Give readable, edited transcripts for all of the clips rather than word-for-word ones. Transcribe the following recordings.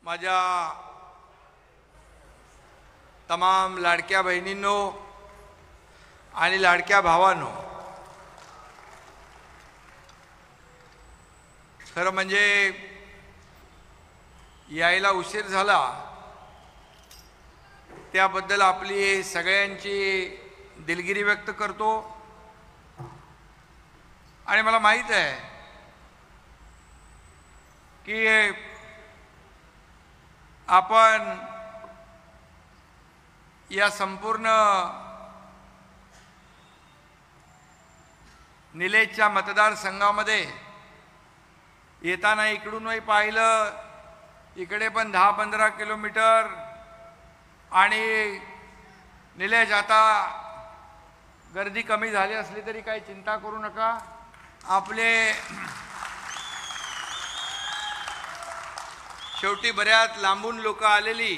माझ्या तमाम लाडक्या बहिणींनो आणि लाडक्या भावांनो, खरं म्हणजे यायला उशीर झाला त्याबद्दल आपली सगळ्यांची दिलगिरी व्यक्त करतो। आणि मला माहीत आहे की आपण या संपूर्ण निलेशच्या मतदारसंघामध्ये येताना इकडूनही पाहिलं, इकडे पण 10-15 किलोमीटर। आणि निलेश, आता गर्दी कमी झाली असली तरी काही चिंता करू नका। आपले शेवटी बऱ्याच लांबून लोक आलेली,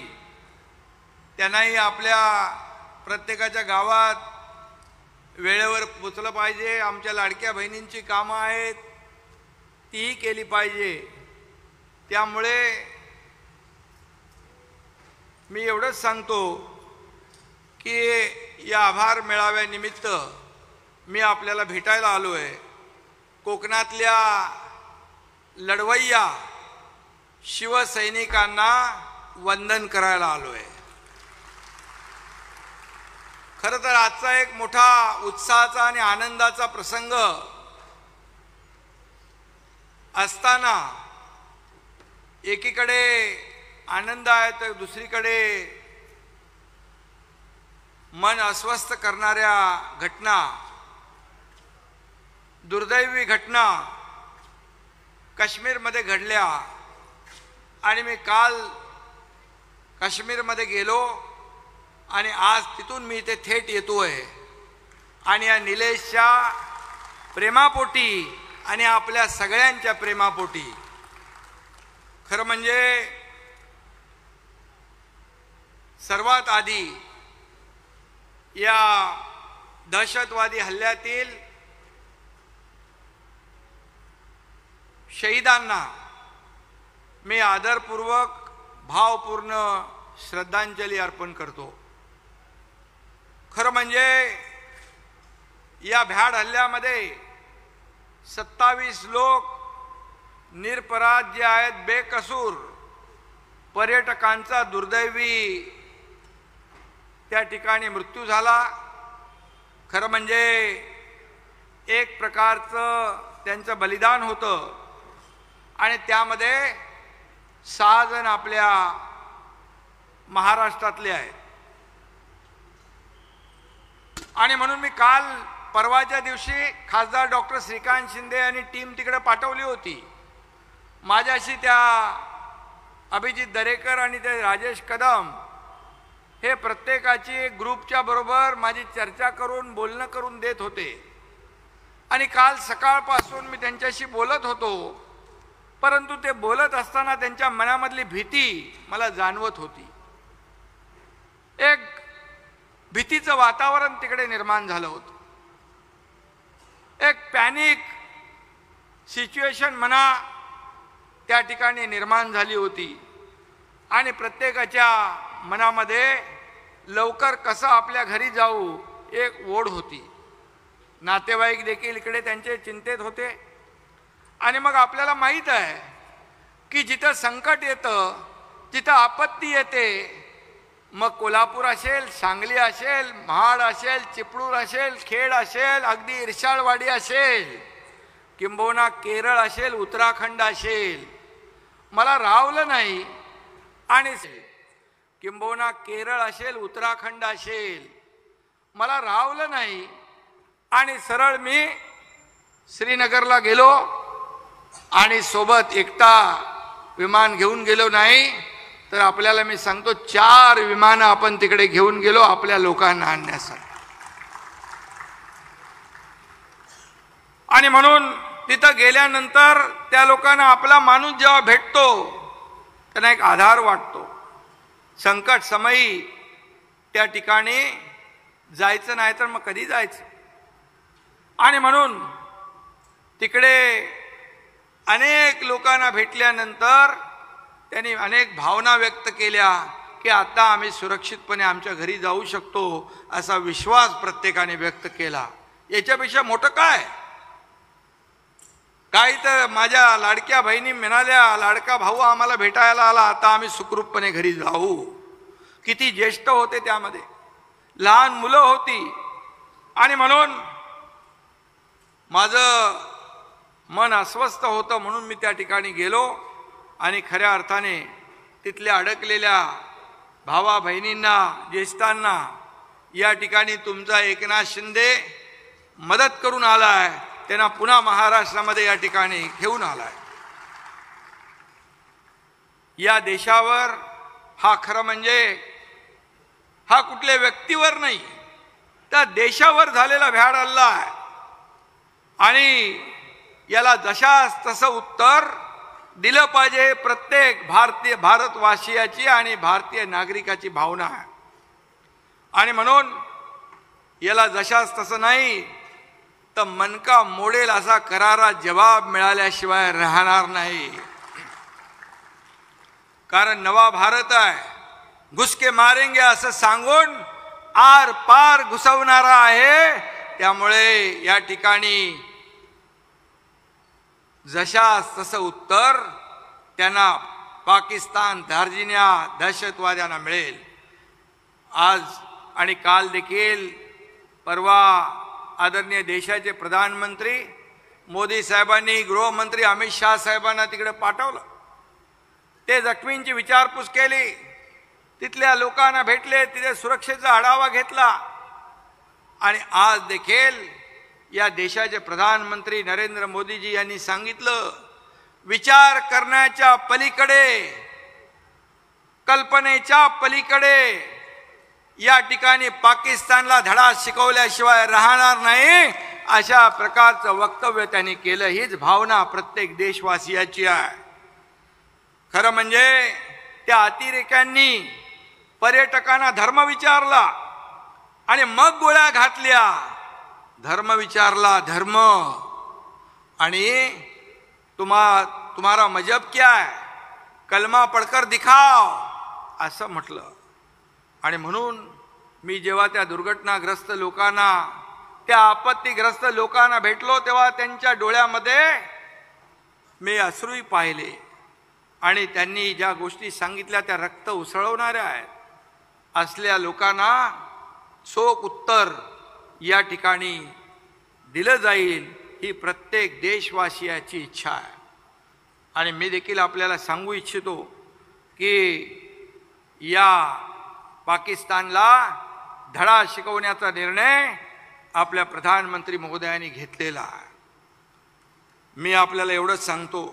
त्यांनाही आपल्या प्रत्येकाच्या गावात वेळेवर पोचलं पाहिजे। आमच्या लाडक्या बहिणींची कामं आहेत तीही केली पाहिजे। त्यामुळे मी एवढंच सांगतो की या आभार मेळाव्यानिमित्त मी आपल्याला भेटायला आलो आहे। कोकणातल्या लढवय्या शिवसैनिकांना वंदन करायला आलो आहे। खरं तर आजचा एक मोठा उत्साहाचा आणि आनंदाचा प्रसंग असताना एकीकडे आनंद आहे तर दुसरीकडे मन अस्वस्थ करणाऱ्या घटना, दुर्दैवी घटना काश्मीरमध्ये घडल्या। आणि मी काल काश्मीरमध्ये गेलो आणि आज तिथून मी इथे थेट येतोय। आणि या निलेशच्या प्रेमापोटी आणि आपल्या सगळ्यांच्या प्रेमापोटी खरं म्हणजे सर्वात आधी या दहशतवादी हल्ल्यातील शहीदांना मी आदरपूर्वक भावपूर्ण श्रद्धांजली अर्पण करतो। खरं म्हणजे या भ्याड हल्ल्यामध्ये 27 लोक निरपराध जे आहेत, बेकसूर पर्यटकांचा दुर्दैवी त्या ठिकाणी मृत्यू झाला। खरं म्हणजे एक प्रकारचं त्यांचं बलिदान होतं आणि त्यामध्ये 6 जण आपल्या महाराष्ट्रातले आहेत। आणि म्हणून मी काल परवाच्या दिवशी खासदार डॉक्टर श्रीकांत शिंदे आणि टीम तिकडे पाठवली होती। माझ्याशी त्या अभिजित दरेकर आणि ते राजेश कदम हे प्रत्येकाची ग्रुपच्या बरोबर माझी चर्चा करून बोलणं करून देत होते। आणि काल सकाळपासून मी त्यांच्याशी बोलत होतो, परंतु ते बोलत असताना त्यांच्या मनामधली भीती मला जाणवत होती। एक भीतीचं वातावरण तिकडे निर्माण झालं होतं। एक पॅनिक सिच्युएशन म्हणा त्या ठिकाणी निर्माण झाली होती। आणि प्रत्येकाच्या मनामध्ये लवकर कसं आपल्या घरी जाऊ एक ओढ होती। नातेवाईक देखील इकडे त्यांचे चिंतेत होते। आणि मग आपल्याला माहीत आहे की जिथं संकट येतं, जिथं आपत्ती येते, मग कोल्हापूर असेल, सांगली असेल, महाड असेल, चिपळूण असेल, खेड असेल, अगदी इर्शाळवाडी असेल, किंबहुना केरळ असेल, उत्तराखंड असेल, मला रावलं नाही। आणि किंबहुना केरळ असेल, उत्तराखंड असेल, मला रावलं नाही। आणि सरळ मी श्रीनगरला गेलो आणि सोबत एकटा विमान घेऊन गेलो नाही, तर आपल्याला मी सांगतो 4 विमानं आपण तिकडे घेऊन गेलो आपल्या लोकांना आणण्यासाठी। आणि म्हणून तिथं गेल्यानंतर त्या लोकांना आपला माणूस जेव्हा भेटतो त्यांना एक आधार वाटतो। संकट समयी त्या ठिकाणी जायचं नाही तर मग कधी जायचं। आणि म्हणून तिकडे अनेक लोकांना भेटल्यानंतर त्यांनी अनेक भावना व्यक्त केल्या की आता आम्ही सुरक्षितपणे आमच्या घरी जाऊ शकतो असा विश्वास प्रत्येकाने व्यक्त केला. याच्यापेक्षा मोठं काय? काही तर माझ्या लाडक्या बहिणी म्हणाल्या, लाडका भाऊ आम्हाला भेटायला आला, आता आम्ही सुखरूपपणे घरी जाऊ. किती ज्येष्ठ होते, त्यामध्ये लहान मुलं होती. आणि म्हणून माझं मन अस्वस्थ होतं, म्हणून मी त्या ठिकाणी गेलो आणि खऱ्या अर्थाने तिथल्या अडकलेल्या भावा बहिणींना, ज्येष्ठांना या ठिकाणी तुमचा एकनाथ शिंदे मदत करून आलाय, त्यांना पुन्हा महाराष्ट्रामध्ये या ठिकाणी घेऊन आलाय. या देशावर हा खरं म्हणजे हा कुठल्या व्यक्तीवर नाही, त्या देशावर झालेला भ्याड हल्ला आहे. आणि याला जशास तसं उत्तर दिलं पाहिजे. प्रत्येक भारतवासियाची आणि भारतीय नागरिकाची भावना आहे. आणि म्हणून याला जशास तसं नाही तर मनका मोडेल असा करारा जवाब मिळाल्याशिवाय राहणार नाही. कारण नवा भारत आहे, घुसके मारेंगे असं सांगून आर पार घुसवणारा आहे. त्यामुळे या ठिकाणी जशास तसं उत्तर त्यांना पाकिस्तान धार्जिण्या दहशतवाद्यांना मिळेल. आज आणि काल देखील परवा आदरणीय देशाचे प्रधानमंत्री मोदी साहेबांनी गृहमंत्री अमित शाह साहेबांना तिकडे पाठवलं. ते जखमींची विचारपूस केली, तिथल्या लोकांना भेटले, तिथे सुरक्षेचा आढावा घेतला. आणि आज देखील या देशाचे प्रधानमंत्री नरेंद्र मोदीजी यांनी सांगितलं, विचार करण्याच्या पलीकडे, कल्पनेच्या पलीकडे या ठिकाणी पाकिस्तानला धडा शिकवल्याशिवाय राहणार नाही, अशा प्रकारचं वक्तव्य त्यांनी केलं. हीच भावना प्रत्येक देशवासियाची आहे. खरं म्हणजे त्या अतिरेक्यांनी पर्यटकांना धर्म विचारला आणि मग गोळ्या घातल्या. धर्म विचारला, धर्म, आणि तुम्हारा मजहब क्या है, कलमा पढ़कर दिखाओ असं म्हटलं. आणि म्हणून मी जेव्हा त्या दुर्घटनाग्रस्त लोकांना, त्या आपत्तीग्रस्त लोकांना भेटलो, तेव्हा त्यांच्या डोळ्यामध्ये मी अश्रूही पाहिले. आणि त्यांनी ज्या गोष्टी सांगितल्या त्या रक्त उसळवणाऱ्या आहेत. असल्या लोकांना चोख उत्तर या ठिकाणी दिलं जाईल, ही प्रत्येक देशवासियाची इच्छा आहे. आणि मी देखील आपल्याला सांगू इच्छितो की या पाकिस्तानला धडा शिकवण्याचा निर्णय आपल्या प्रधानमंत्री महोदयांनी घेतलेला आहे. मी आपल्याला एवढंच सांगतो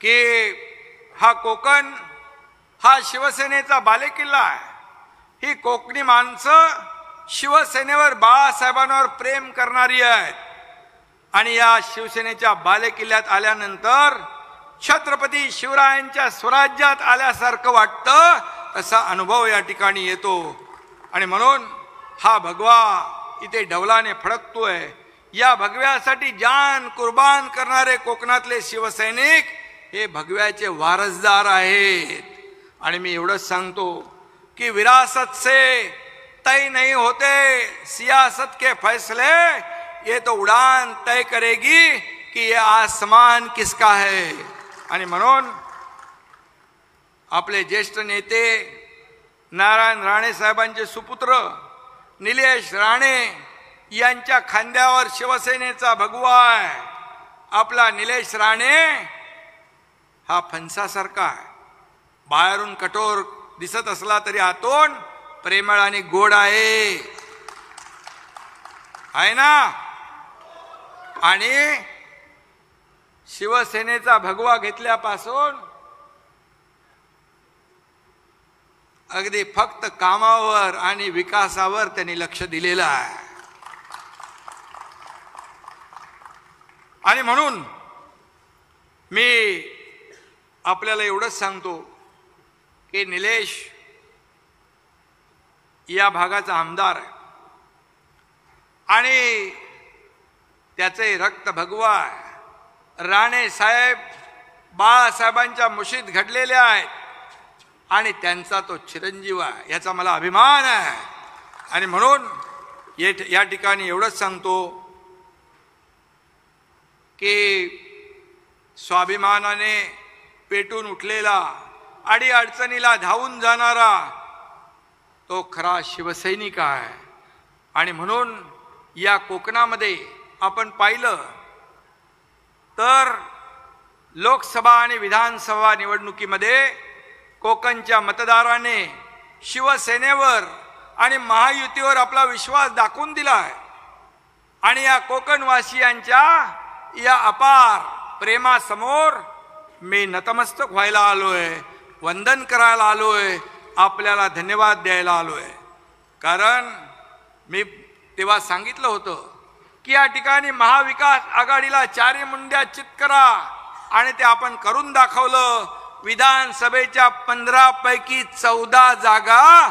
की हा कोकण हा शिवसेनेचा बालेकिल्ला आहे. ही कोकणी माणसं शिवसेनेवर, बाळासाहेबांवर प्रेम करणारी आहेत. आणि या शिवसेनेच्या बालेकिल्ल्यात आल्यानंतर छत्रपती शिवरायांच्या स्वराज्यात आल्यासारखं वाटतं, तसा अनुभव या ठिकाणी येतो. आणि म्हणून हा भगवा इथे डौलाने फडकतोय. या भगव्यासाठी जान कुर्बान करणारे कोकणातले शिवसैनिक हे भगव्याचे वारसदार आहेत. आणि मी एवढंच सांगतो कि विरासत से तय नहीं होते सियासत के फैसले, ये तो उड़ान तय करेगी कि ये आसमान किसका है. आणि म्हणून आपले ज्येष्ठ नेते नारायण राणे साहेबांचे सुपुत्र निलेश राणे यांच्या खांद्यावर शिवसेनेचा भगवा आहे. आपला निलेश राणे हा फणसासारखा आहे. बाहेरून कठोर दिसत असला तरी आतून प्रेमळ आणि गोड आहे ना. आणि शिवसेनेचा भगवा घेतल्यापासून अगदी फक्त कामावर आणि विकासावर त्यांनी लक्ष दिलेलं आहे. आणि म्हणून मी आपल्याला एवढंच सांगतो की निलेश या भागाचा आमदार आहे आणि त्याचे रक्त भगवा आहे. राणे साहेब बाळासाहेबांच्या मुशीत घडलेल्या आहेत आणि त्यांचा तो चिरंजीव आहे, याचा मला अभिमान आहे. आणि म्हणून या ठिकाणी एवढंच सांगतो की स्वाभिमानाने पेटून उठलेला, अडीअडचणीला धावून जाणारा तो खरा शिवसैनिक आहे. आणि म्हणून या कोकणामध्ये आपण पाहिलं तर लोकसभा आणि विधानसभा निवडणुकीमध्ये कोकणच्या मतदाराने शिवसेनेवर आणि महायुतीवर आपला विश्वास दाखवून दिला आहे. आणि या कोकणवासियांच्या या अपार प्रेमासमोर मी नतमस्तक व्हायला आलोय, वंदन करायला आलोय, आपल्याला धन्यवाद द्यायला आलोय. कारण मी तेव्हा सांगितलं होतं की या ठिकाणी महाविकास आघाडीला चारी मुंड्या चित करा, आणि ते आपण करून दाखवलं. विधानसभेच्या 15 पैकी 14 जागा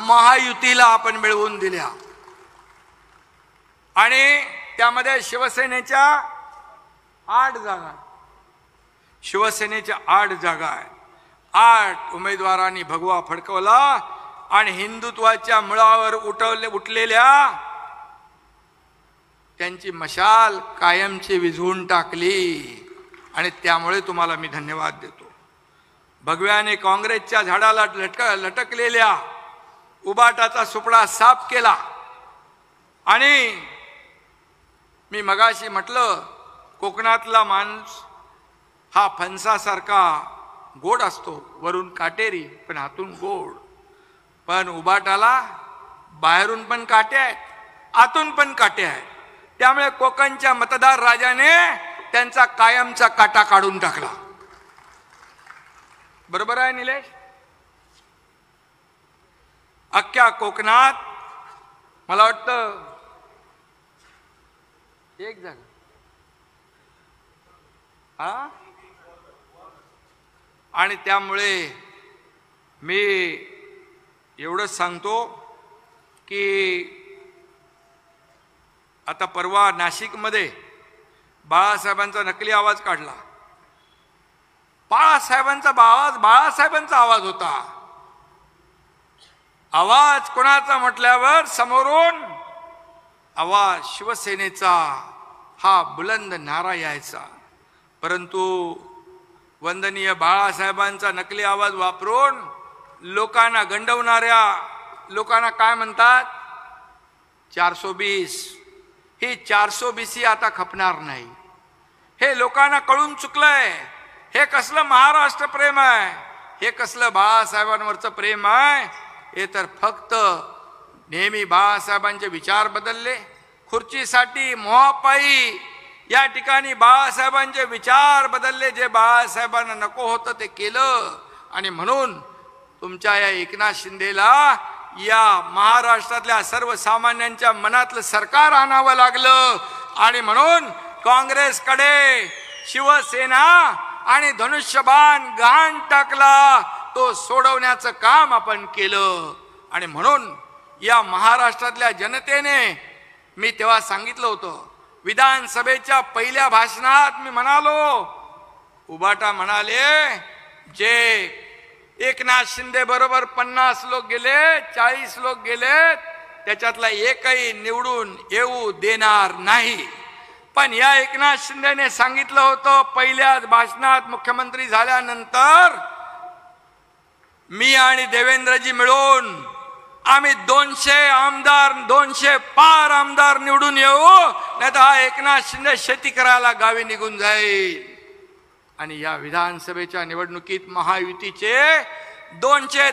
महायुतीला आपण मिळवून दिल्या. आणि त्यामध्ये शिवसेनेच्या 8 जागा, शिवसेनेच्या 8 जागा आहेत. 8 उमेदवारांनी भगवा फडकवला आणि हिंदुत्वाच्या मुळावर उठलेल्या त्यांची मशाल कायमची विझवून टाकली. आणि त्यामुळे तुम्हाला मी धन्यवाद देतो. भगव्याने काँग्रेसच्या झाडाला लटकलेल्या उबाटाचा सुपडा साफ केला. आणि मी मगाशी म्हटलं, कोकणातला माणूस हा फणसासारखा गोड असतो, वरून काटेरी पण आतून गोड. पण उबाटाला बाहेरून पण काटे आहेत, आतून पण काटे आहेत. त्यामुळे कोकणच्या मतदार राजाने त्यांचा कायमचा काटा काढून टाकला. बरोबर आहे निलेश? अख्ख्या कोकणात मला वाटतं एक जागा आणि त्यामुळे मी एवढंच सांगतो की आता परवा नाशिकमध्ये बाळासाहेबांचा नकली आवाज काढला. बाळासाहेबांचा आवाज होता. आवाज कोणाचा म्हटल्यावर समोरून आवाज शिवसेनेचा हा बुलंद नारा यायचा. परंतु वंदनीय बाळासाहेबांचा नकली आवाज वापरून लोकांना गंडवणाऱ्या लोकांना काय म्हणतात, 420. ही 420 आता खपणार नाही. हे लोकांना कळून चुकलंय. हे कसलं महाराष्ट्र प्रेम आहे, हे कसलं बाळासाहेबांवरचं प्रेम आहे. हे तर फक्त नेहमी बाळासाहेबांचे विचार बदलले, खुर्चीसाठी मोहापायी या ठिकाणी बाळासाहेबांचे विचार बदलले. जे बाळासाहेबांना नको होतं ते केलं. आणि म्हणून तुमच्या या एकनाथ शिंदेला या महाराष्ट्रातल्या सर्वसामान्यांच्या मनातलं सरकार आणावं लागलं. आणि म्हणून काँग्रेसकडे शिवसेना आणि धनुष्यबाण घाण टाकला. तो सोडवण्याचं काम आपण केलं. आणि म्हणून या महाराष्ट्रातल्या जनतेने, मी तेव्हा सांगितलं होतं, विधानसभेच्या पहिल्या भाषणात मी म्हणालो, उबाटा म्हणाले जे एकनाथ शिंदे बरोबर 50 लोक गेले, 40 लोक गेले, त्याच्यातला एकही निवडून येऊ देणार नाही. पण या एकनाथ शिंदेने सांगितलं होतं पहिल्याच भाषणात, मुख्यमंत्री झाल्यानंतर, मी आणि देवेंद्रजी मिळून आम्ही 200 आमदार, 200 पार आमदार निवडून येऊ, नाही तर हा एकनाथ शिंदे शेती करायला गावी निघून जाईल. आणि या विधानसभेच्या निवडणुकीत महायुतीचे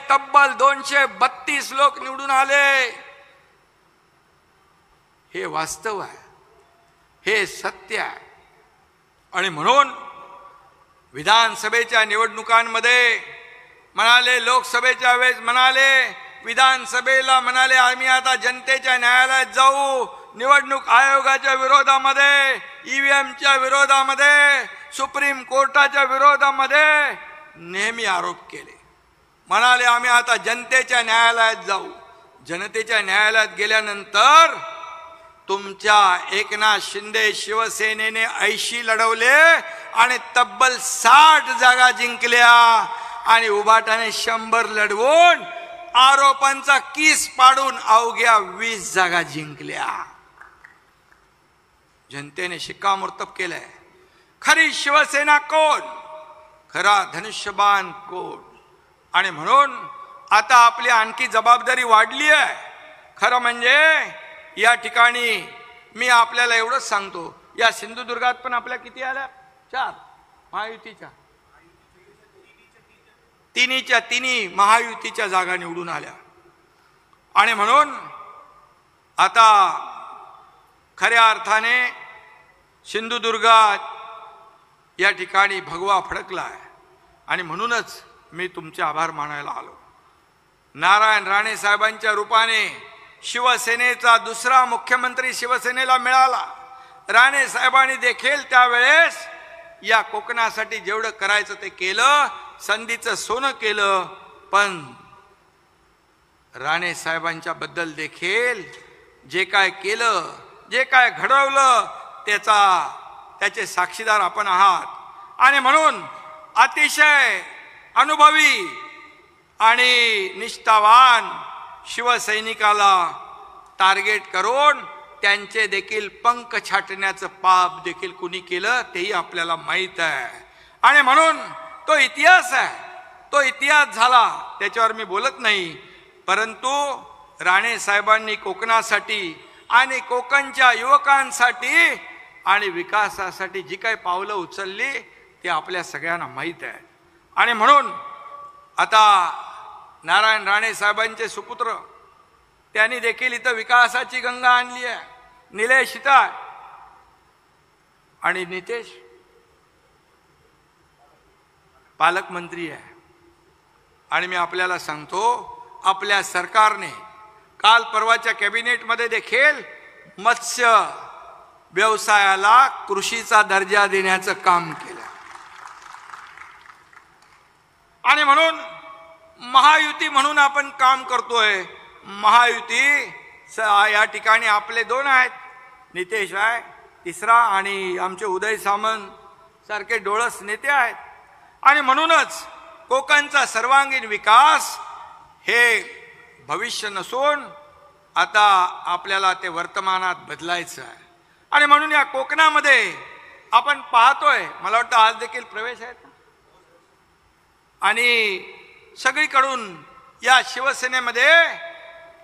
तब्बल 232 लोक निवडून आले. हे वास्तव आहे, हे सत्य आहे. आणि म्हणून विधानसभेच्या निवडणुकांमध्ये म्हणाले, लोकसभेच्या वेळेस म्हणाले, विधानसभेला म्हणाले आम्ही आता जनतेच्या न्यायालयात जाऊ, निवडणूक आयोगाच्या विरोधामध्ये, ईव्हीएमच्या विरोधामध्ये, सुप्रीम कोर्टाच्या विरोधामध्ये नेहमी आरोप केले. म्हणाले आम्ही आता जनतेच्या न्यायालयात जाऊ. जनतेच्या न्यायालयात गेल्यानंतर तुमच्या एकनाथ शिंदे शिवसेनेने 80 लढवले आणि तब्बल 60 जागा जिंकल्या आणि उभाटाने 100 लढवून आरोपांचा कीस पाडून अवघ्या 20 जागा जिंकल्या. जनतेने शिक्कामोर्तब केलंय. खरी शिवसेना कोण, खरा धनुष्यबाण कोण. आणि म्हणून आता आपली आणखी जबाबदारी वाढली आहे. खरं म्हणजे या ठिकाणी मी आपल्याला एवढंच सांगतो, या सिंधुदुर्गात पण आपल्या किती आल्या? 4 महायुतीच्या, तिन्ही महायुतीच्या जागा निवडून आल्या. आणि म्हणून आता खऱ्या अर्थाने सिंधुदुर्गात या ठिकाणी भगवा फडकला आहे. आणि म्हणूनच मी तुमचे आभार मानायला आलो. नारायण राणे साहेबांच्या रूपाने शिवसेनेचा दुसरा मुख्यमंत्री शिवसेनेला मिळाला. राणे साहेबांनी देखील त्यावेळेस या कोकणासाठी जेवढं करायचं ते केलं, संधीचं सोनं केलं. पण राणे साहेबांच्या बद्दल देखील जे काय केलं, जे काय घडवलं, त्याचे साक्षीदार आपण आहात. आणि म्हणून अतिशय अनुभवी आणि निष्ठावान शिवसैनिकाला टार्गेट करून त्यांचे देखील पंख छाटण्याचं पाप देखील कुणी केलं तेही आपल्याला माहीत आहे. आणि म्हणून तो इतिहास आहे, तो इतिहास झाला, त्याच्यावर मी बोलत नाही. परंतु राणे साहेबांनी कोकणासाठी आणि कोकणच्या युवकांसाठी आणि विकासासाठी जी काही पावलं उचलली ते आपल्या सगळ्यांना माहीत आहे. आणि म्हणून आता नारायण राणे साहेबांचे सुपुत्र त्यांनी देखील इथं विकासाची गंगा आणली आहे. निलेश इथं आणि नितेश पालकमंत्री आहे. आणि मी आपल्याला सांगतो, आपल्या सरकारने काल परवाच्या कॅबिनेटमध्ये देखील मत्स्य व्यवसायाला कृषीचा दर्जा देण्याचं काम केलं. आणि म्हणून महायुती म्हणून आपण काम करतोय. महायुती या ठिकाणी आपले 2 आहेत, नितेश आहे तिसरा, आणि आमचे उदय सामंत सारखे डोळस नेते आहेत. आणि म्हणूनच कोकणचा सर्वांगीण विकास हे भविष्य नसून आता आपल्याला ते वर्तमानात बदलायचं आहे. आणि म्हणून या कोकणामध्ये आपण पाहतोय, मला वाटतं आज देखील प्रवेश आहेत आणि सगळीकडून या शिवसेनेमध्ये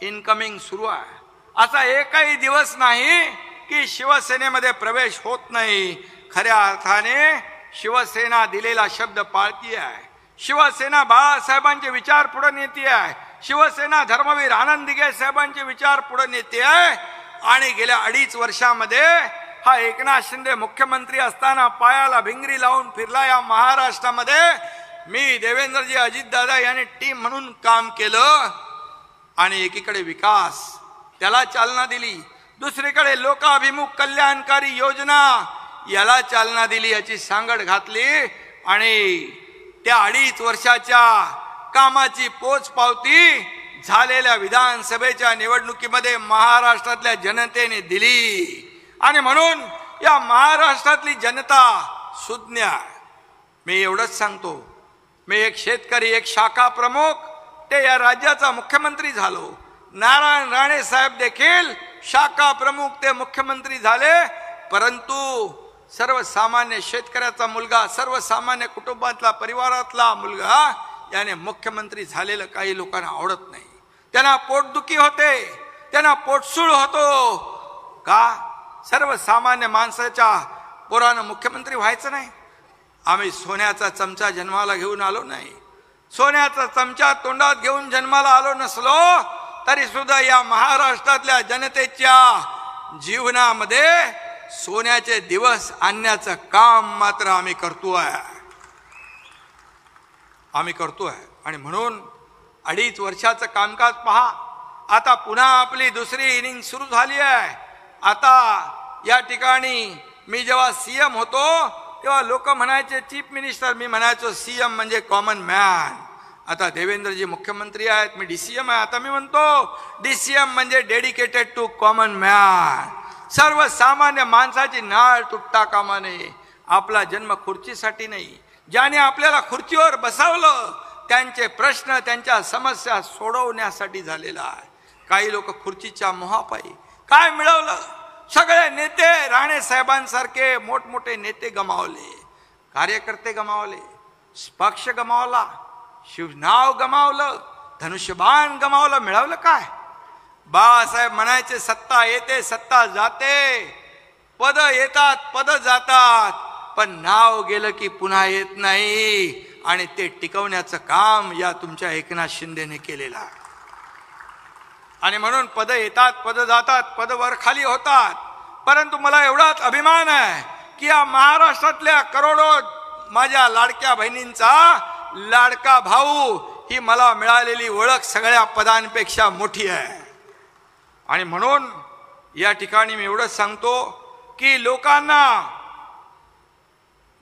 इनकमिंग सुरू आहे. असा एकही दिवस नाही की शिवसेनेमध्ये प्रवेश होत नाही. खऱ्या अर्थाने शिवसेना दिलेला शब्द पाळती आहे. शिवसेना बाळासाहेबांचे विचार पुढे नेते आहे. शिवसेना धर्मवीर आनंद दिघे साहेबांचे विचार पुढे नेते आहे. आणि गेल्या 2.5 वर्षामध्ये हा एकनाथ शिंदे मुख्यमंत्री असताना पायाला भिंगरी लावून फिरला या महाराष्ट्रामध्ये. मी देवेंद्रजी अजितदादा यांनी टीम म्हणून काम केलं आणि एकीकडे विकास त्याला चालना दिली, दुसरीकडे लोकाभिमुख कल्याणकारी योजना याला चालना दिली, याची सांगड घातली. आणि त्या 2.5 वर्षाच्या कामाची पोचपावती झालेल्या विधानसभेच्या निवडणुकीमध्ये महाराष्ट्रातल्या जनतेने दिली. आणि म्हणून या महाराष्ट्रातली जनता सुज्ञ आहे. मी एवढंच सांगतो, मी एक शेतकरी, एक शाखा प्रमुख, ते या राज्याचा मुख्यमंत्री झालो. नारायण राणे साहेब देखील शाखा प्रमुख ते मुख्यमंत्री झाले. परंतु सर्वसामान्य शेतकऱ्याचा मुलगा, सर्वसामान्य कुटुंबातला परिवारातला मुलगा याने मुख्यमंत्री झालेलं काही लोकांना आवडत नाही. त्यांना पोटदुखी होते, त्यांना पोटसूळ होतो. का? सर्वसामान्य माणसाच्या पोरानं मुख्यमंत्री व्हायचं नाही. आम्ही सोन्याचा चमचा जन्माला घेऊन आलो नाही. सोन्याचा चमचा तोंडात घेऊन जन्माला आलो नसलो तरी सुद्धा या महाराष्ट्रातल्या जनतेच्या जीवनामध्ये सोन्याचे दिवस आणण्याचं काम मात्र आम्ही करतोय. आणि म्हणून 2.5 वर्षाचं कामकाज पहा. आता पुन्हा आपली दुसरी इनिंग सुरू झाली आहे. आता या ठिकाणी मी जेव्हा सीएम होतो तेव्हा लोक म्हणायचे चीफ मिनिस्टर, मी म्हणायचो सीएम म्हणजे कॉमन मॅन. आता देवेंद्रजी मुख्यमंत्री आहेत, मी डीसीएम आहे. आता मी म्हणतो डीसीएम म्हणजे डेडिकेटेड टू कॉमन मॅन. सर्वसामान्य माणसाची नाळ तुटता कामा नये. आपला जन्म खुर्चीसाठी नाही, ज्याने आपल्याला खुर्चीवर बसवलं त्यांचे प्रश्न, त्यांच्या समस्या सोडवण्यासाठी झालेला आहे. काही लोक खुर्चीच्या मोहापायी काय मिळवलं, सगळे नेते राणे साहेबांसारखे मोठमोठे नेते गमावले, कार्यकर्ते गमावले, पक्ष गमावला, शिवनाव गमावलं, धनुष्यबाण गमावलं. मिळवलं काय? बाळासाहेब म्हणायचे सत्ता येते सत्ता जाते, पद येतात पद जातात, पण नाव गेलं की पुन्हा येत नाही. आणि ते टिकवण्याचं काम या तुमच्या एकनाथ शिंदेने केलेलं आहे. आणि म्हणून पद येतात पद जातात, पद वर खाली होतात, परंतु मला एवढाच अभिमान आहे की या महाराष्ट्रातल्या करोडो माझ्या लाडक्या बहिणींचा लाडका भाऊ ही मला मिळालेली ओळख सगळ्या पदांपेक्षा मोठी आहे. आणि म्हणून या ठिकाणी मी एवढंच सांगतो की लोकांना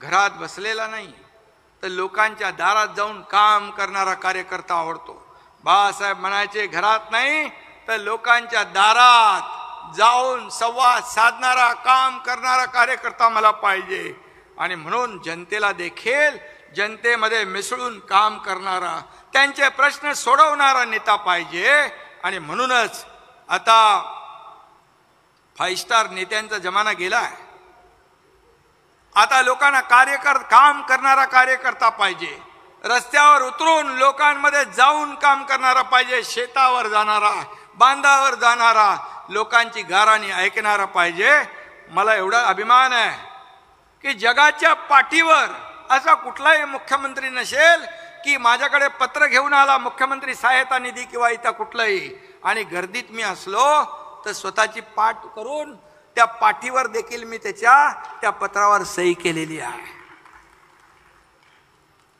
घरात बसलेला नाही तर लोकांच्या दारात जाऊन काम करणारा कार्यकर्ता आवडतो. बाळासाहेब म्हणायचे घरात नाही तर लोकांच्या दारात जाऊन संवाद साधणारा काम करणारा कार्यकर्ता मला पाहिजे. आणि म्हणून जनतेला देखील जनतेमध्ये मिसळून काम करणारा, त्यांचे प्रश्न सोडवणारा नेता पाहिजे. आणि म्हणूनच आता 5 स्टार नेत्यांचा जमाना गेलाय. आता लोकांना काम करणारा कार्यकर्ता पाहिजे, रस्त्यावर उतरून लोकांमध्ये जाऊन काम करणारा पाहिजे, शेतावर जाणारा, बांधावर जाणारा, लोकांची गाराणी ऐकणारा पाहिजे. मला एवढा अभिमान आहे की जगाच्या पाठीवर असा कुठलाही मुख्यमंत्री नसेल की माझ्याकडे पत्र घेऊन आला मुख्यमंत्री सहायता निधी किंवा इथं कुठलंही, आणि गर्दीत मी असलो तर स्वतःची पाठ करून त्या पाठीवर देखील मी त्या पत्रावर सही केलेली आहे.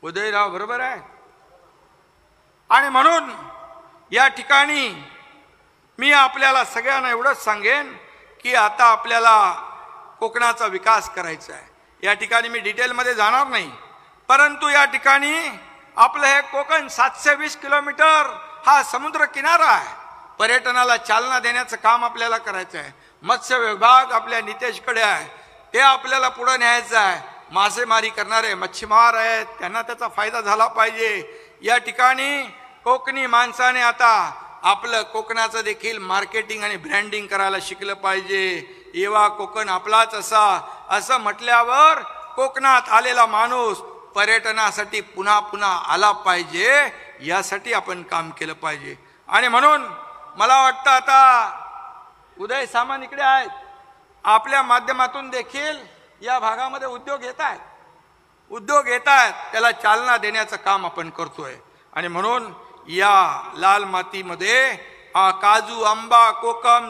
उदयराव बरोबर आहे. आणि म्हणून या ठिकाणी मी आपल्याला सगळ्यांना एवढंच सांगेन की आता आपल्याला कोकणाचा विकास करायचा आहे. या ठिकाणी मी डिटेलमध्ये जाणार नाही, परंतु या ठिकाणी आपलं हे कोकण 720 किलोमीटर हा समुद्र किनारा आहे. पर्यटनाला चालना देण्याचं काम आपल्याला करायचं आहे. मत्स्य विभाग आपल्या नितेशकडे आहे, ते आपल्याला पुढे न्यायचं आहे. मासेमारी करणारे मच्छीमार आहेत, त्यांना त्याचा फायदा झाला पाहिजे. या ठिकाणी कोकणी माणसाने आता आपलं कोकणाचं देखील मार्केटिंग आणि ब्रँडिंग करायला शिकलं पाहिजे. येवा कोकण आपलाच असा असं म्हटल्यावर कोकणात आलेला माणूस पर्यटनासाठी पुन्हा पुन्हा आला पाहिजे, यासाठी आपण काम केलं पाहिजे. आणि म्हणून मला वाटतं आता उदय सामंत इकडे आहेत, आपल्या माध्यमातून देखील या भागामध्ये उद्योग येत आहेत, त्याला चालना देण्याचं काम आपण करतोय. आणि म्हणून या लाल मातीमध्ये काजू, आंबा, कोकम,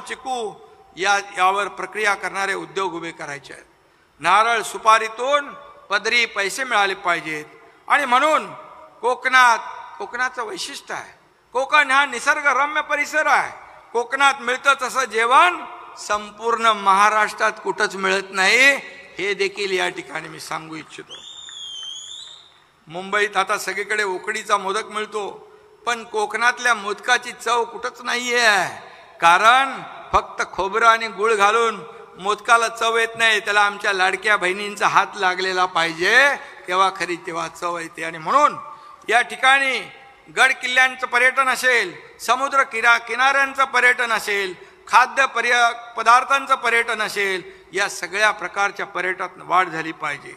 चिकू यावर प्रक्रिया करणारे उद्योग उभे करायचे आहेत. नारळ सुपारीतून पदरी पैसे मिळाले पाहिजेत. आणि म्हणून कोकणाचं वैशिष्ट्य आहे, कोकण हा निसर्गरम्य परिसर आहे. कोकणात मिळतं तसं जेवण संपूर्ण महाराष्ट्रात कुठंच मिळत नाही, हे देखील या ठिकाणी मी सांगू इच्छितो. मुंबईत आता सगळीकडे उकडीचा मोदक मिळतो, पण कोकणातल्या मोदकाची चव कुठंच नाहीये. कारण फक्त खोबरं आणि गुळ घालून मोदकाला चव येत नाही, त्याला आमच्या लाडक्या बहिणींचा हात लागलेला पाहिजे, तेव्हा खरी तेव्हा चव येते. आणि म्हणून या ठिकाणी गड किल्ल्यांचं पर्यटन असेल, समुद्र किनाऱ्यांचं पर्यटन असेल, खाद्य पदार्थांचं पर्यटन असेल, या सगळ्या प्रकारच्या पर्यटन वाढ झाली पाहिजे,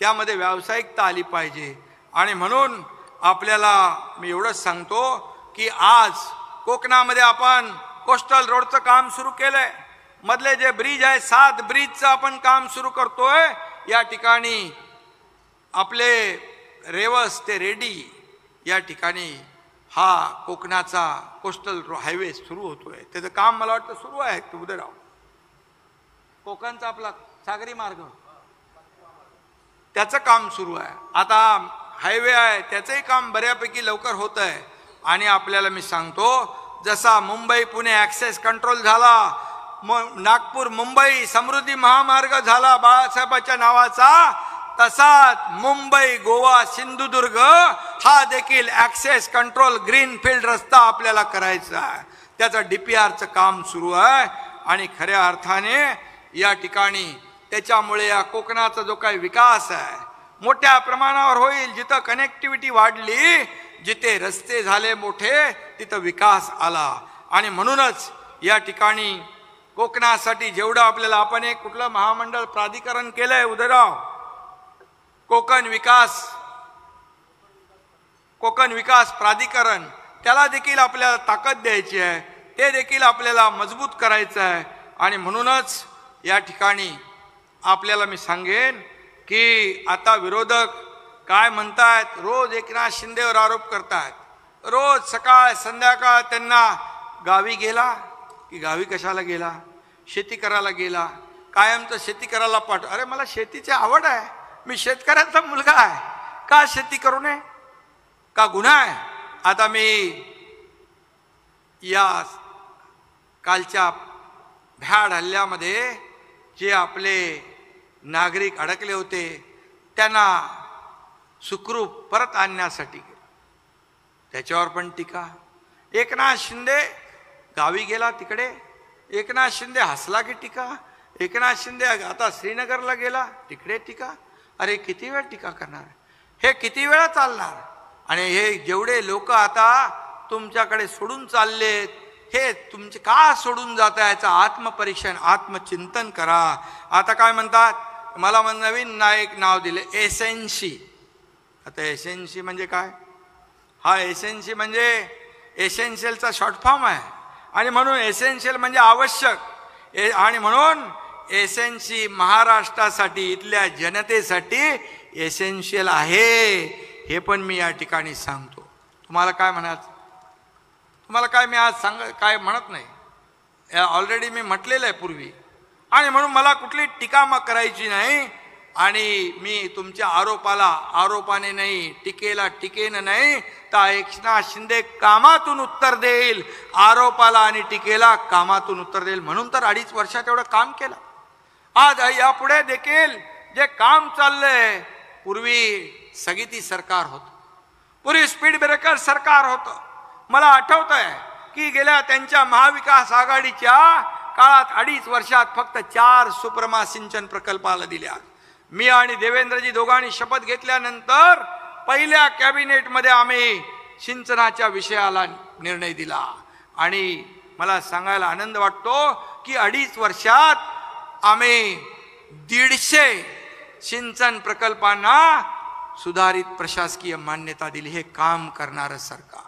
त्यामध्ये व्यावसायिकता आली पाहिजे. आणि म्हणून आपल्याला मी एवढंच सांगतो की आज कोकणामध्ये आपण कोस्टल रोडचं काम सुरू केलंय, मधले जे ब्रिज आहे 7 ब्रिजचं आपण काम सुरू करतोय. या ठिकाणी आपले रेवस ते रेडी या ठिकाणी हा कोकणाचा कोस्टल हायवे सुरू होतोय, त्याचं काम मला वाटतं सुरू आहे. उदयराव, कोकणचा आपला सागरी मार्ग त्याचं काम सुरू आहे. आता हायवे आहे त्याचंही काम बऱ्यापैकी लवकर होत आहे. आणि आपल्याला मी सांगतो, जसा मुंबई पुणे ॲक्सेस कंट्रोल झाला, नागपूर मुंबई समृद्धी महामार्ग झाला बाळासाहेबांच्या नावाचा, तसाच मुंबई गोवा सिंधुदुर्ग हा देखील ॲक्सेस कंट्रोल ग्रीनफील्ड रस्ता आपल्याला करायचा आहे. त्याचं DPRचं काम सुरू आहे. आणि खऱ्या अर्थाने या ठिकाणी त्याच्यामुळे या कोकणाचा जो काही विकास आहे मोठ्या प्रमाणावर होईल. जिथं कनेक्टिव्हिटी वाढली, जिथे रस्ते झाले मोठे, तिथं विकास आला. आणि म्हणूनच या ठिकाणी कोकणासाठी जेवढं आपल्याला, आपण एक कुठलं महामंडळ प्राधिकरण केलंय उदयराव, कोकण विकास प्राधिकरण, त्याला देखील आपल्याला ताकद द्यायची आहे, ते देखील आपल्याला मजबूत करायचं आहे. आणि म्हणूनच या ठिकाणी आपल्याला मी सांगेन की आता विरोधक काय म्हणतायत, रोज एकनाथ शिंदेवर आरोप करतायत, रोज सकाळ संध्याकाळ त्यांना गावी गेला की गावी कशाला गेला, शेती करायला गेला, कायमचं शेती करायला अरे मला शेतीची आवड आहे, मी शेतकऱ्याचा मुलगा आहे, का शेती करू नये, का गुन्हा आहे. आता मी या कालच्या भ्याड हल्ल्यामध्ये जे आपले नागरिक अडकले होते त्यांना सुखरूप परत आणण्यासाठी गेलो, त्याच्यावर पण टीका. एकनाथ शिंदे गावी गेला तिकडे, एकनाथ शिंदे हसला की टीका, एकनाथ शिंदे आता श्रीनगरला गेला तिकडे टीका. अरे किती वेळ टीका करणार, हे किती वेळा चालणार. आणि हे जेवढे लोक आता तुमच्याकडे सोडून चाललेत, हे तुमचे का सोडून जात आहे, याचं आत्मपरीक्षण आत्मचिंतन करा. आता काय म्हणतात, मला नवीन नाव दिले एसएनसी. आता एसएनसी म्हणजे काय, हा एसएनसी म्हणजे एसेन्शियलचा शॉर्ट फॉर्म आहे. आणि म्हणून एसेन्शियल म्हणजे आवश्यक, आणि म्हणून एसएनसी महाराष्ट्रासाठी, इथल्या जनतेसाठी एसेन्शियल आहे. हे पण मी या ठिकाणी सांगतो. तुम्हाला काय म्हणायचं, तुम्हाला काय मी आज काय म्हणत नाही, ऑलरेडी मी म्हटलेलं आहे पूर्वी. आणि म्हणून मला कुठली टीका करायची नाही. आणि मी तुमच्या आरोपाने नाही, टीकेला टीकेनं नाही, तर एकनाथ शिंदे कामातून उत्तर देईल, आरोपाला आणि टीकेला कामातून उत्तर देईल. म्हणून तर 2.5 वर्षात एवढं काम केलं. आज यापुढे देखील जे काम चाललंय, पूर्वी स्थगिती सरकार होतं, पूर्वी स्पीड ब्रेकर सरकार होतं. मला आठवत आहे की गेल्या त्यांच्या महाविकास आघाडीच्या काळात 2.5 वर्षात फक्त 4 सुपरमा सिंचन प्रकल्पाला दिल्या. मी आणि देवेंद्रजी दोघांनी शपथ घेतल्यानंतर पहिल्या कॅबिनेटमध्ये आम्ही सिंचनाच्या विषयाला निर्णय दिला. आणि मला सांगायला आनंद वाटतो की 2.5 वर्षात आम्ही 150 सिंचन प्रकल्पांना सुधारित प्रशासकीय मान्यता दिली. हे काम करणारं सरकार,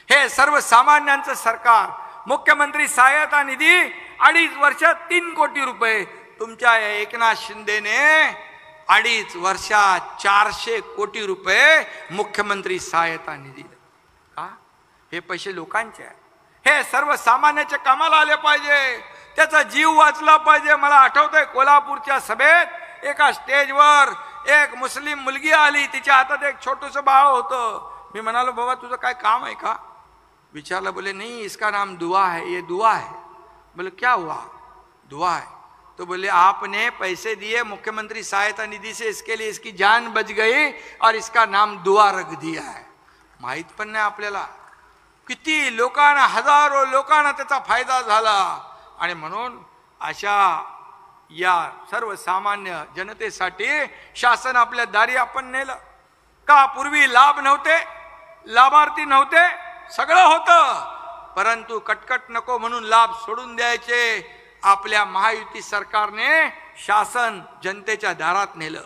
हे सर्वसामान्यांचं सरकार. मुख्यमंत्री सहायता निधी 2.5 वर्षात 3 कोटी रुपये. तुमच्या एकनाथ शिंदेने 2.5 वर्षात 400 कोटी रुपये मुख्यमंत्री सहायता निधी. का, हे पैसे लोकांचे आहे, हे सर्वसामान्याच्या कामाला आले पाहिजे, त्याचा जीव वाचला पाहिजे. मला आठवतंय कोल्हापूरच्या सभेत एका स्टेजवर एक मुस्लिम मुलगी आली, तिच्या हातात एक छोटंसं बाळ होतं. मी म्हणालो, बाबा तुझं काय काम आहे का, विचारलं. बोले नहीं, इसका नाम दुआ है, ये दुआ है. बोले क्या हुआ, दुआ है. तो बोले आपने पैसे दिए मुख्यमंत्री सहायता निधि से, इसके लिए इसकी जान बच गई और इसका नाम दुआ रख दिया है. माहित पण नाही आपल्याला किती लोकांना, हजारो लोकांना त्याचा फायदा झाला. आणि म्हणून अशा या सर्वसामान्य जनतेसाठी शासन आपल्या दारी आपण नेलं. का पूर्वी लाभ नव्हते, लाभार्थी नव्हते, सगळं होतं, परंतु कटकट नको म्हणून लाभ सोडून द्यायचे. आपल्या महायुती सरकारने शासन जनतेच्या दारात नेलं.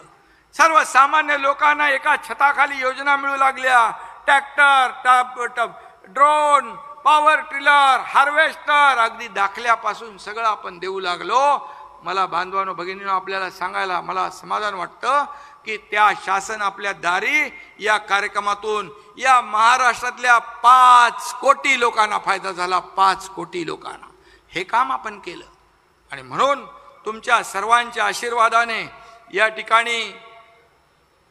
सर्वसामान्य लोकांना एका छताखाली योजना मिळू लागल्या. Tractor, drone, power tiller, harvester, अगदी दाखल्यापासून सगळं आपण देऊ लागलो. मला बांधवांनो भगिनींनो आपल्याला सांगायला मला समाधान वाटतं की त्या शासन आपल्या दारी या कार्यक्रमातून या महाराष्ट्रातल्या 5 कोटी लोकांना फायदा झाला. 5 कोटी लोकांना हे काम आपण केलं. आणि म्हणून तुमच्या सर्वांच्या आशीर्वादाने या ठिकाणी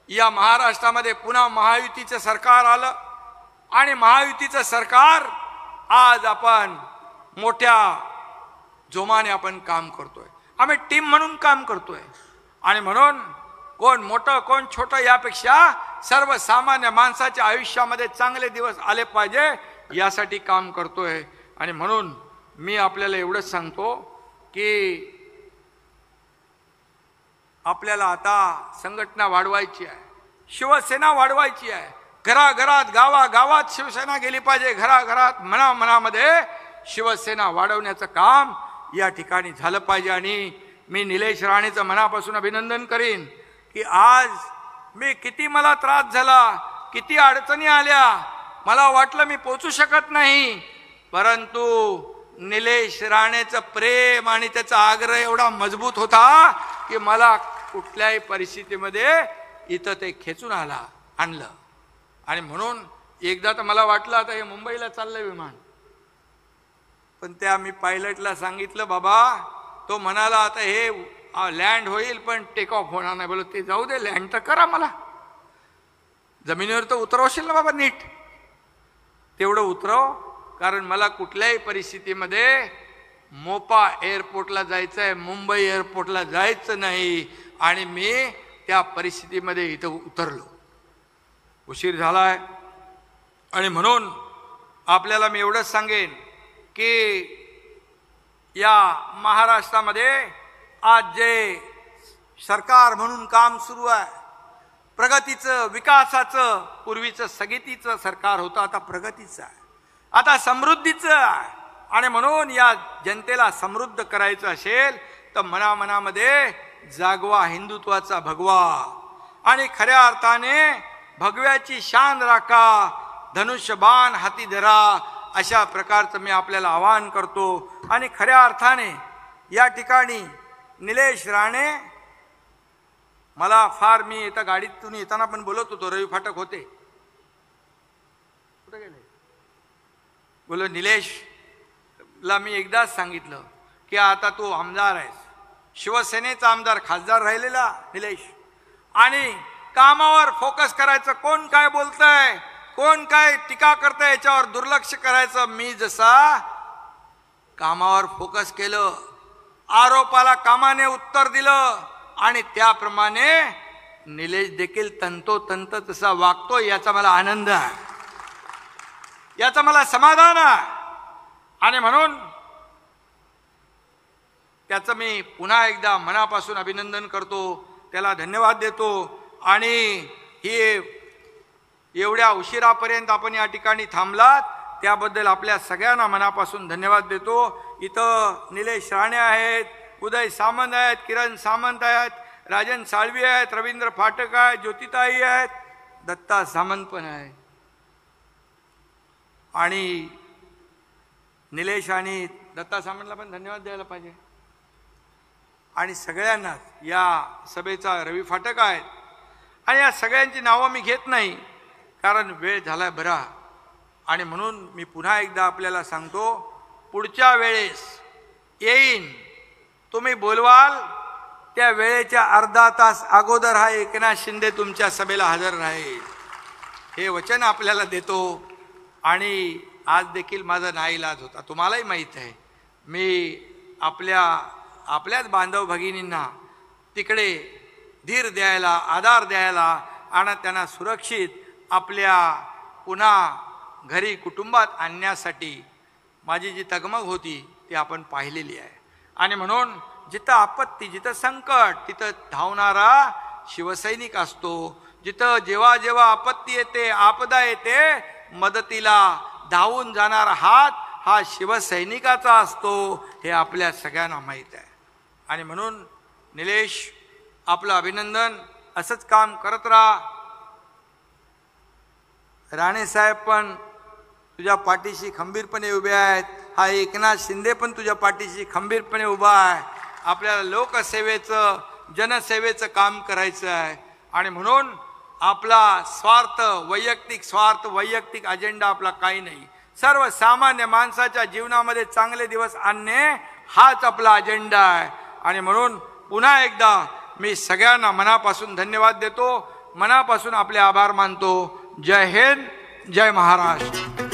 या महाराष्ट्रामध्ये पुन्हा महायुतीचं सरकार आलं. आणि महायुतीचं सरकार आज आपण मोठ्या जोमाने आपण काम करतोय, आम्ही टीम म्हणून काम करतोय. आणि म्हणून कोण मोठं कोण छोटं यापेक्षा सर्वसामान्य माणसाच्या आयुष्यामध्ये चांगले दिवस आले पाहिजे यासाठी काम करतोय. आणि म्हणून मी आपल्याला एवढंच सांगतो की आपल्याला आता संघटना वाढवायची आहे, शिवसेना वाढवायची आहे. घराघरात गावागावात शिवसेना गेली पाहिजे. घराघरात मनामध्ये शिवसेना वाढवण्याचं काम या ठिकाणी झालं पाहिजे. आणि मी निलेश राणेचं मनापासून अभिनंदन करीन की आज मी किती मला त्रास झाला, किती अडचणी आल्या, मला वाटलं मी पोचू शकत नाही, परंतु निलेश राणेचं प्रेम आणि त्याचा आग्रह एवढा मजबूत होता की मला कुठल्याही परिस्थितीमध्ये इथं ते खेचून आणलं. आणि म्हणून एकदा तर मला वाटलं आता हे मुंबईला चाललंय विमान, पण त्या मी पायलटला सांगितलं, बाबा तो म्हणाला आता हे लँड होईल पण टेक ऑफ होणार नाही. बोलो ते जाऊ दे, लँड तर करा, मला जमिनीवर तर उतरवशील ना बाबा, नीट तेवढं उतरव, कारण मला कुठल्याही परिस्थितीमध्ये मोपा एअरपोर्टला जायचं आहे, मुंबई एअरपोर्टला जायचं नाही. आणि मी त्या परिस्थितीमध्ये इथं उतरलो. उशीर झालाय आणि म्हणून आपल्याला मी एवढंच सांगेन की या महाराष्ट्रामध्ये आज जे सरकार म्हणून काम सुरू आहे, प्रगतीचं, विकासाचं, पूर्वीचं स्थगितीचं सरकार होतं, आता प्रगतीचं आहे, आता समृद्धीचं आहे. आणि म्हणून या जनतेला समृद्ध करायचं असेल तर मनामध्ये जागवा हिंदुत्वाचा भगवा आणि खऱ्या अर्थाने भगव्याची शान राखा, धनुष्यबाण हाती धरा, अशा प्रकारचं मी आपल्याला आवाहन करतो. आणि खऱ्या अर्थाने या ठिकाणी निलेश राणे मला फार, मी इथं गाडीतून येताना पण बोलत होतो, रवी फाटक होते, कुठे गेले, बोलो निलेशला मी एकदाच सांगितलं की आता तू आमदार आहेस, शिवसेनेचा आमदार, खासदार राहिलेला निलेश, आणि कामावर फोकस करायचं. कोण काय बोलतंय, कोण काय टीका करतंय याच्यावर दुर्लक्ष करायचं. मी जसा कामावर फोकस केलं, आरोपाला कामाने उत्तर दिलं, आणि त्याप्रमाणे निलेश देखील तंतोतंत तसा वागतो, याचा मला आनंद आहे, याचा मला समाधान आहे. आणि म्हणून त्याचं मी पुन्हा एकदा मनापासून अभिनंदन करतो, त्याला धन्यवाद देतो. आणि ही एवढ्या उशिरापर्यंत आपण या ठिकाणी थांबलात त्याबद्दल आपल्या सगळ्यांना मनापासून धन्यवाद देतो. इथं निलेश राणे आहेत, उदय सामंत आहेत, किरण सामंत आहेत, राजन साळवी आहेत, रवींद्र फाटक आहेत, ज्योतिताई आहेत, दत्ता सामंत पण आहे. आणि निलेश आणि दत्ता सामंतला पण धन्यवाद द्यायला पाहिजे. आणि सगळ्यांना या सभेचा रवी फाटक आहेत. आणि या सगळ्यांची नावं मी घेत नाही कारण वेळ झालाय बरा. आणि म्हणून मी पुन्हा एकदा आपल्याला सांगतो, पुढच्या वेळेस येईन, तुम्ही बोलवाल त्या वेळेच्या अर्धा तास अगोदर हा एकनाथ शिंदे तुमच्या सभेला हजर राहील, हे वचन आपल्याला देतो. आणि आज देखील माझा नाईलाज होता, तुम्हालाही माहीत आहे, मी आपल्याच बांधव भगिनींना तिकडे धीर द्यायला, आधार द्यायला आणि त्यांना सुरक्षित आपल्या पुन्हा घरी कुटुंबात आणण्यासाठी माझी जी तगमग होती ती आपण पाहिलेली आहे. आणि म्हणून जिथं आपत्ती, जिथं संकट, तिथं धावणारा शिवसैनिक असतो. जिथं जेव्हा जेव्हा आपत्ती येते, आपदा येते, मदतीला धावून जाणारा हात हा शिवसैनिकाचा असतो, हे आपल्या सगळ्यांना माहीत आहे. आणि म्हणून निलेश, आपलं अभिनंदन, असंच काम करत राहा. राणे साहेब पण तुझ्या पाठीशी खंबीरपणे उभे आहेत, हा एकनाथ शिंदे पण तुझ्या पाठीशी खंबीरपणे उभा आहे. आपल्याला लोकसेवेचं, जनसेवेचं काम करायचं आहे. आणि म्हणून आपला स्वार्थ, वैयक्तिक अजेंडा आपला काही नाही. सर्वसामान्य माणसाच्या जीवनामध्ये चांगले दिवस आणणे हाच आपला अजेंडा आहे. आणि म्हणून पुन्हा एकदा मी सगळ्यांना मनापासून धन्यवाद देतो, मनापासून आपले आभार मानतो. जय हिंद, जय महाराष्ट्र.